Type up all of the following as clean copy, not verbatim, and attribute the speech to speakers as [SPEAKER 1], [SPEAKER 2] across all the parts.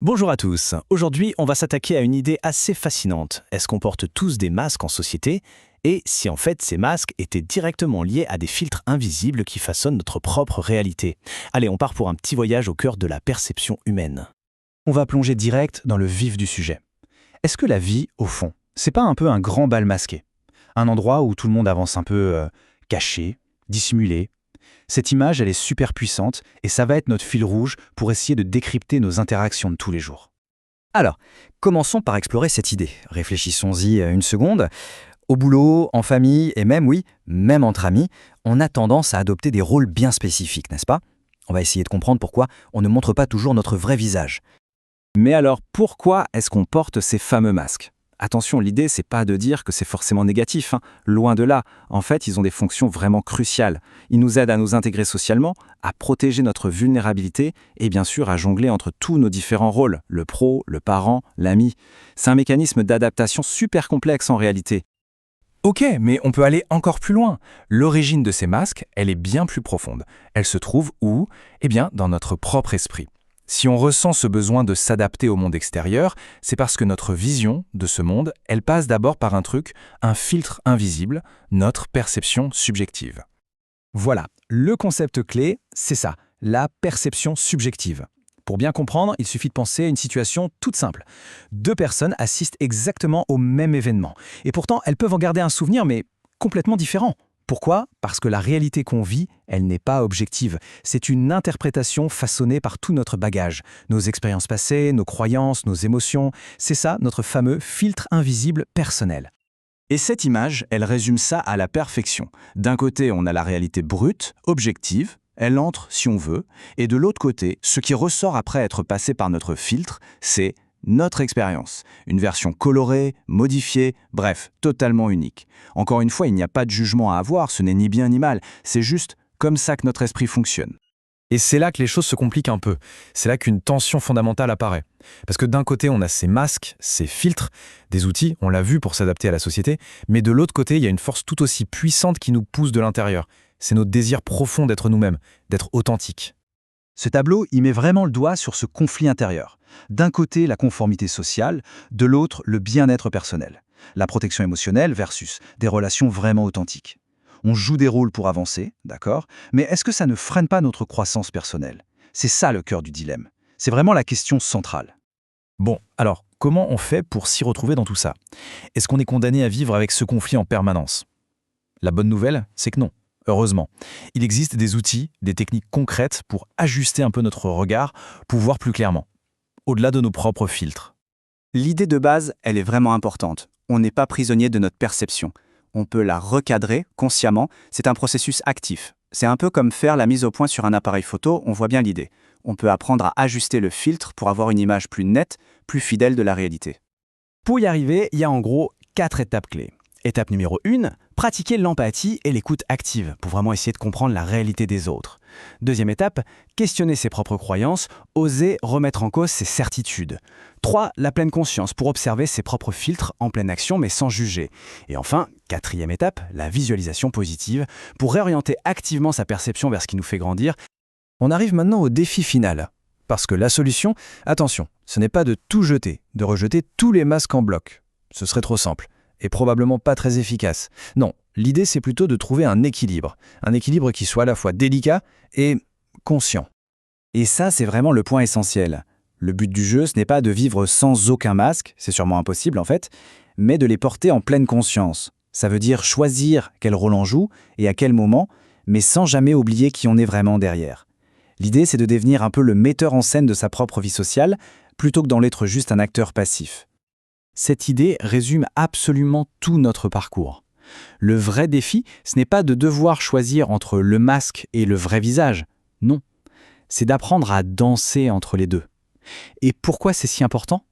[SPEAKER 1] Bonjour à tous. Aujourd'hui, on va s'attaquer à une idée assez fascinante. Est-ce qu'on porte tous des masques en société? Et si en fait ces masques étaient directement liés à des filtres invisibles qui façonnent notre propre réalité? Allez, on part pour un petit voyage au cœur de la perception humaine. On va plonger direct dans le vif du sujet. Est-ce que la vie, au fond, c'est pas un peu un grand bal masqué? Un endroit où tout le monde avance un peu caché, dissimulé. Cette image, elle est super puissante et ça va être notre fil rouge pour essayer de décrypter nos interactions de tous les jours.
[SPEAKER 2] Alors, commençons par explorer cette idée. Réfléchissons-y une seconde. Au boulot, en famille et même, oui, même entre amis, on a tendance à adopter des rôles bien spécifiques, n'est-ce pas? On va essayer de comprendre pourquoi on ne montre pas toujours notre vrai visage.
[SPEAKER 1] Mais alors, pourquoi est-ce qu'on porte ces fameux masques? Attention, l'idée, c'est pas de dire que c'est forcément négatif, hein. Loin de là. En fait, ils ont des fonctions vraiment cruciales. Ils nous aident à nous intégrer socialement, à protéger notre vulnérabilité et bien sûr à jongler entre tous nos différents rôles, le pro, le parent, l'ami. C'est un mécanisme d'adaptation super complexe en réalité. Ok, mais on peut aller encore plus loin. L'origine de ces masques, elle est bien plus profonde. Elle se trouve où? Eh bien, dans notre propre esprit. Si on ressent ce besoin de s'adapter au monde extérieur, c'est parce que notre vision de ce monde, elle passe d'abord par un truc, un filtre invisible, notre perception subjective. Voilà, le concept clé, c'est ça, la perception subjective. Pour bien comprendre, il suffit de penser à une situation toute simple. Deux personnes assistent exactement au même événement. Et pourtant, elles peuvent en garder un souvenir, mais complètement différent. Pourquoi? Parce que la réalité qu'on vit, elle n'est pas objective. C'est une interprétation façonnée par tout notre bagage. Nos expériences passées, nos croyances, nos émotions. C'est ça, notre fameux filtre invisible personnel. Et cette image, elle résume ça à la perfection. D'un côté, on a la réalité brute, objective, elle entre si on veut, et de l'autre côté, ce qui ressort après être passé par notre filtre, c'est notre expérience. Une version colorée, modifiée, bref, totalement unique. Encore une fois, il n'y a pas de jugement à avoir, ce n'est ni bien ni mal, c'est juste comme ça que notre esprit fonctionne. Et c'est là que les choses se compliquent un peu. C'est là qu'une tension fondamentale apparaît. Parce que d'un côté, on a ces masques, ces filtres, des outils, on l'a vu pour s'adapter à la société, mais de l'autre côté, il y a une force tout aussi puissante qui nous pousse de l'intérieur. C'est notre désir profond d'être nous-mêmes, d'être authentiques. Ce tableau, il met vraiment le doigt sur ce conflit intérieur. D'un côté, la conformité sociale, de l'autre, le bien-être personnel. La protection émotionnelle versus des relations vraiment authentiques. On joue des rôles pour avancer, d'accord, mais est-ce que ça ne freine pas notre croissance personnelle? C'est ça le cœur du dilemme. C'est vraiment la question centrale. Bon, alors, comment on fait pour s'y retrouver dans tout ça? Est-ce qu'on est condamné à vivre avec ce conflit en permanence? La bonne nouvelle, c'est que non. Heureusement, il existe des outils, des techniques concrètes pour ajuster un peu notre regard, pour voir plus clairement, au-delà de nos propres filtres.
[SPEAKER 3] L'idée de base, elle est vraiment importante. On n'est pas prisonnier de notre perception. On peut la recadrer consciemment, c'est un processus actif. C'est un peu comme faire la mise au point sur un appareil photo, on voit bien l'idée. On peut apprendre à ajuster le filtre pour avoir une image plus nette, plus fidèle de la réalité.
[SPEAKER 1] Pour y arriver, il y a en gros 4 étapes clés. Étape numéro 1, pratiquer l'empathie et l'écoute active pour vraiment essayer de comprendre la réalité des autres. Deuxième étape, questionner ses propres croyances, oser remettre en cause ses certitudes. 3, la pleine conscience pour observer ses propres filtres en pleine action mais sans juger. Et enfin, quatrième étape, la visualisation positive pour réorienter activement sa perception vers ce qui nous fait grandir. On arrive maintenant au défi final. Parce que la solution, attention, ce n'est pas de tout jeter, de rejeter tous les masques en bloc. Ce serait trop simple. Et probablement pas très efficace. Non, l'idée c'est plutôt de trouver un équilibre qui soit à la fois délicat et conscient.
[SPEAKER 3] Et ça, c'est vraiment le point essentiel. Le but du jeu, ce n'est pas de vivre sans aucun masque, c'est sûrement impossible en fait, mais de les porter en pleine conscience. Ça veut dire choisir quel rôle on joue et à quel moment, mais sans jamais oublier qui on est vraiment derrière. L'idée, c'est de devenir un peu le metteur en scène de sa propre vie sociale, plutôt que d'en être juste un acteur passif. Cette idée résume absolument tout notre parcours. Le vrai défi, ce n'est pas de devoir choisir entre le masque et le vrai visage. Non, c'est d'apprendre à danser entre les deux. Et pourquoi c'est si important?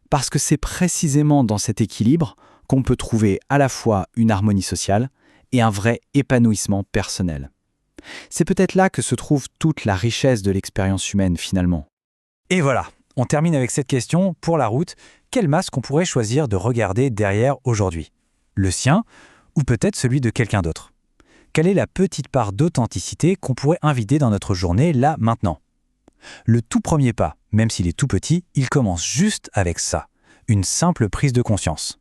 [SPEAKER 3] Parce que c'est précisément dans cet équilibre qu'on peut trouver à la fois une harmonie sociale et un vrai épanouissement personnel. C'est peut-être là que se trouve toute la richesse de l'expérience humaine finalement. Et voilà, on termine avec cette question pour la route. Quel masque on pourrait choisir de regarder derrière aujourd'hui? Le sien ou peut-être celui de quelqu'un d'autre? Quelle est la petite part d'authenticité qu'on pourrait inviter dans notre journée là maintenant?
[SPEAKER 4] Le tout premier pas, même s'il est tout petit, il commence juste avec ça, une simple prise de conscience.